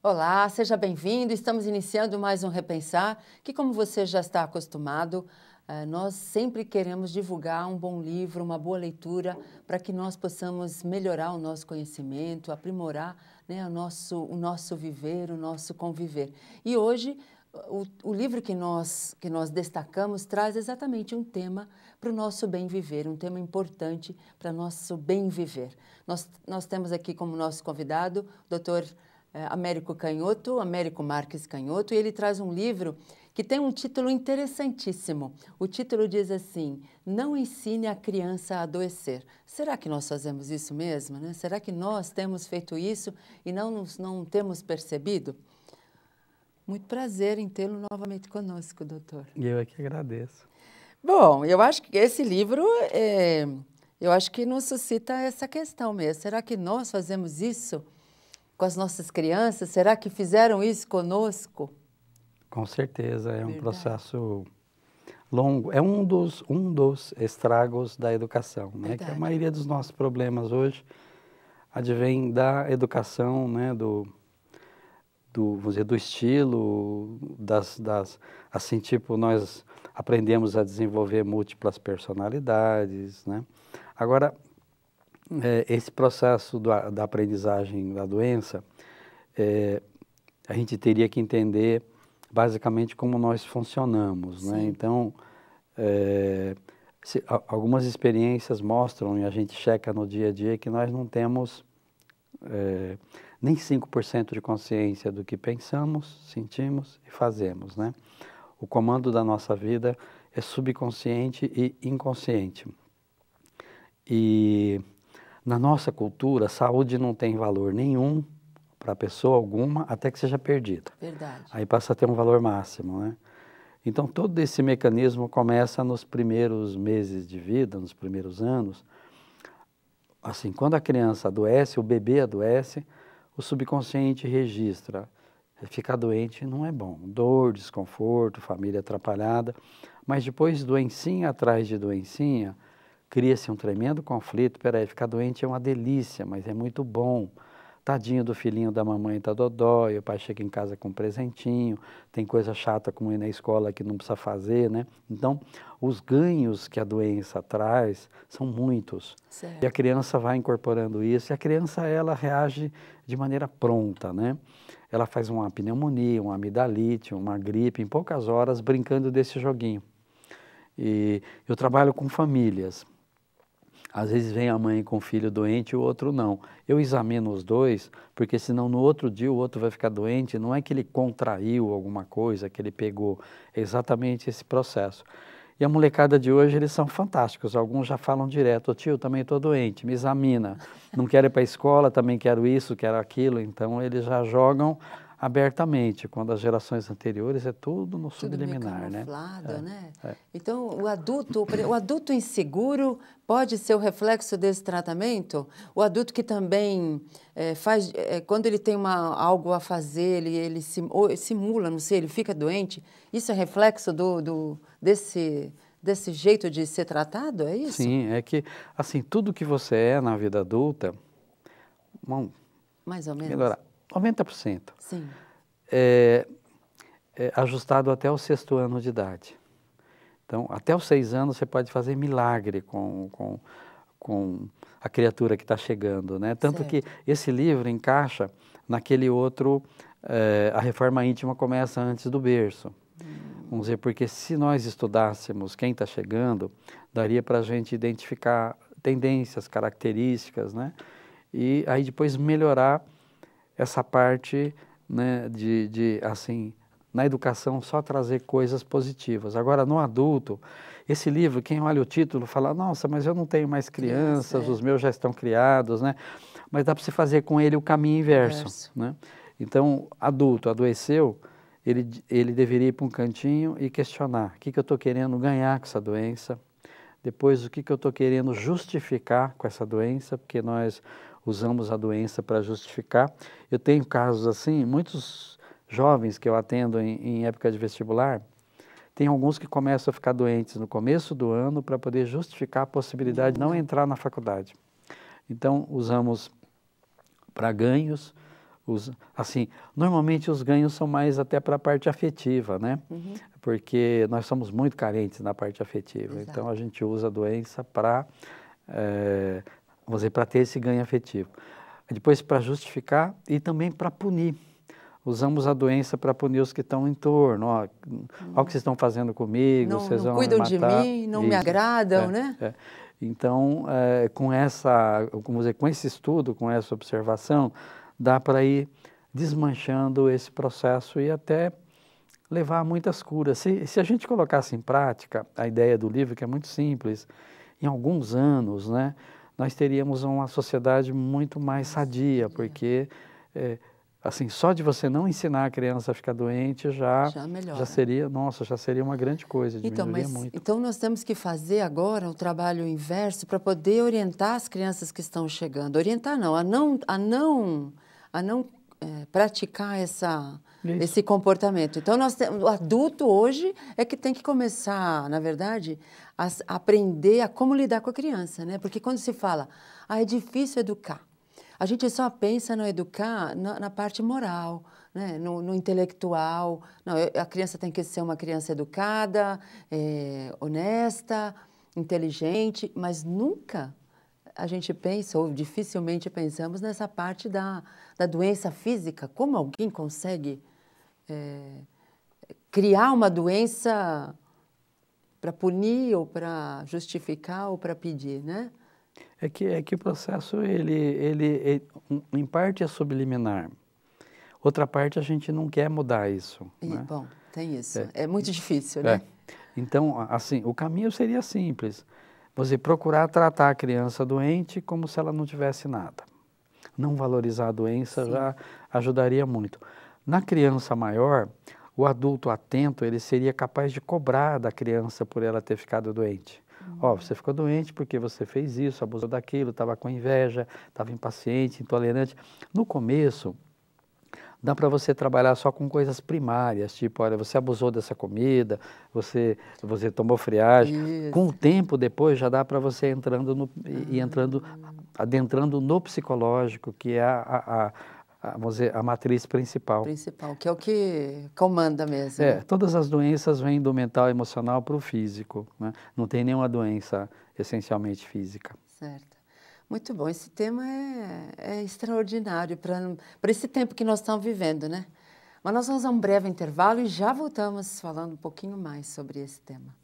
Olá, seja bem-vindo. Estamos iniciando mais um Repensar, que como você já está acostumado, nós sempre queremos divulgar um bom livro, uma boa leitura, para que nós possamos melhorar o nosso conhecimento, aprimorar, né, o nosso viver, o nosso conviver. E hoje, o livro que nós destacamos traz exatamente um tema para o nosso bem viver, um tema importante para o nosso bem viver. Nós temos aqui como nosso convidado o Dr. Américo Marques Canhoto, e ele traz um livro que tem um título interessantíssimo. O título diz assim: Não ensine a criança a adoecer. Será que nós fazemos isso mesmo, né? Será que nós temos feito isso e não temos percebido? Muito prazer em tê-lo novamente conosco, doutor. Eu é que agradeço. Bom, eu acho que esse livro, eu acho que nos suscita essa questão mesmo. Será que nós fazemos isso com as nossas crianças? Será que fizeram isso conosco? Com certeza, é um Verdade. processo longo. É um dos estragos da educação, né? Verdade. Que a maioria dos nossos problemas hoje advém da educação, né? Vamos dizer, do estilo, assim, tipo, nós aprendemos a desenvolver múltiplas personalidades, né? Agora, esse processo da aprendizagem da doença, a gente teria que entender basicamente como nós funcionamos, né? Então, algumas experiências mostram, e a gente checa no dia a dia, que nós não temos nem 5% de consciência do que pensamos, sentimos e fazemos, né? O comando da nossa vida é subconsciente e inconsciente. E na nossa cultura, saúde não tem valor nenhum para pessoa alguma até que seja perdida. Verdade. Aí passa a ter um valor máximo, né? Então todo esse mecanismo começa nos primeiros meses de vida, nos primeiros anos. Assim, quando a criança adoece, o bebê adoece, o subconsciente registra. Ficar doente não é bom. Dor, desconforto, família atrapalhada. Mas depois, doencinha atrás de doencinha, cria-se um tremendo conflito. Peraí, ficar doente é uma delícia, mas é muito bom. Tadinho do filhinho da mamãe tá dodói, o pai chega em casa com um presentinho, tem coisa chata como ir na escola que não precisa fazer, né? Então, os ganhos que a doença traz são muitos. Certo. E a criança vai incorporando isso, e a criança, ela reage de maneira pronta, né? Ela faz uma pneumonia, uma amidalite, uma gripe, em poucas horas, brincando desse joguinho. E eu trabalho com famílias. Às vezes vem a mãe com o filho doente e o outro não. Eu examino os dois, porque senão no outro dia o outro vai ficar doente. Não é que ele contraiu alguma coisa, que ele pegou. É exatamente esse processo. E a molecada de hoje, eles são fantásticos. Alguns já falam direto: "Ô tio, também estou doente, me examina. Não quero ir para a escola, também quero isso, quero aquilo." Então eles já jogam abertamente, quando as gerações anteriores é tudo no subliminar, né? Né? Então, o adulto inseguro pode ser o reflexo desse tratamento? O adulto que também quando ele tem algo a fazer, ele simula, não sei, ele fica doente, isso é reflexo desse jeito de ser tratado, é isso? Sim, é que, assim, tudo que você é na vida adulta, mais ou menos, melhorar, 90%. Sim. É ajustado até o 6º ano de idade. Então, até os 6 anos você pode fazer milagre com a criatura que está chegando, né? Tanto que esse livro encaixa naquele outro, a reforma íntima começa antes do berço. Vamos dizer, porque se nós estudássemos quem está chegando, daria para a gente identificar tendências, características, né? E aí depois melhorar essa parte, né, assim, na educação só trazer coisas positivas. Agora, no adulto, esse livro, quem olha o título fala: nossa, mas eu não tenho mais crianças, os meus já estão criados, né? Mas dá para você fazer com ele o caminho inverso, né? Então, adulto, adoeceu, ele deveria ir para um cantinho e questionar: o que eu estou querendo ganhar com essa doença? Depois, o que eu estou querendo justificar com essa doença? Porque nós usamos a doença para justificar. Eu tenho casos assim, muitos jovens que eu atendo em época de vestibular, tem alguns que começam a ficar doentes no começo do ano para poder justificar a possibilidade de não entrar na faculdade. Então, usamos para ganhos, Assim, normalmente os ganhos são mais até para a parte afetiva, né? Porque nós somos muito carentes na parte afetiva. Exato. Então a gente usa a doença para, vamos dizer, para ter esse ganho afetivo. Depois para justificar e também para punir. Usamos a doença para punir os que estão em torno. Ó, ó o que vocês estão fazendo comigo, vocês Não vão me cuidam de matar. mim, não me agradam, né? Então, com esse estudo, com essa observação, dá para ir desmanchando esse processo e até levar a muitas curas. Se a gente colocasse em prática a ideia do livro, que é muito simples, em alguns anos, né, nós teríamos uma sociedade muito mais sadia, porque assim, só de você não ensinar a criança a ficar doente já seria, nossa, já seria uma grande coisa, diminuiria muito. Então nós temos que fazer agora o trabalho inverso para poder orientar as crianças que estão chegando. Orientar não, a não praticar esse comportamento. Então o adulto hoje é que tem que começar, na verdade, a aprender a como lidar com a criança, né? Porque quando se fala, é difícil educar. A gente só pensa no educar na parte moral, né? no intelectual. Não, a criança tem que ser uma criança educada, honesta, inteligente, mas nunca a gente pensa, ou dificilmente pensamos, nessa parte da doença física. Como alguém consegue criar uma doença para punir, ou para justificar, ou para pedir, né? É que o processo, ele em parte é subliminar. Outra parte a gente não quer mudar isso. Né? Bom, tem isso. É muito difícil, né? Então, assim, o caminho seria simples. Você procurar tratar a criança doente como se ela não tivesse nada. Não valorizar a doença já ajudaria muito. Na criança maior, o adulto atento, ele seria capaz de cobrar da criança por ela ter ficado doente. Ó, você ficou doente porque você fez isso, abusou daquilo, estava com inveja, estava impaciente, intolerante. No começo, dá para você trabalhar só com coisas primárias, tipo, olha, você abusou dessa comida, você tomou friagem. Isso. Com o tempo, depois, já dá para você adentrando no psicológico, que é vamos dizer, a matriz principal. Que é o que comanda mesmo. Todas as doenças vêm do mental e emocional para o físico, né? Não tem nenhuma doença essencialmente física. Certo. Muito bom. Esse tema é extraordinário para esse tempo que nós estamos vivendo, né? Mas nós vamos a um breve intervalo e já voltamos falando um pouquinho mais sobre esse tema.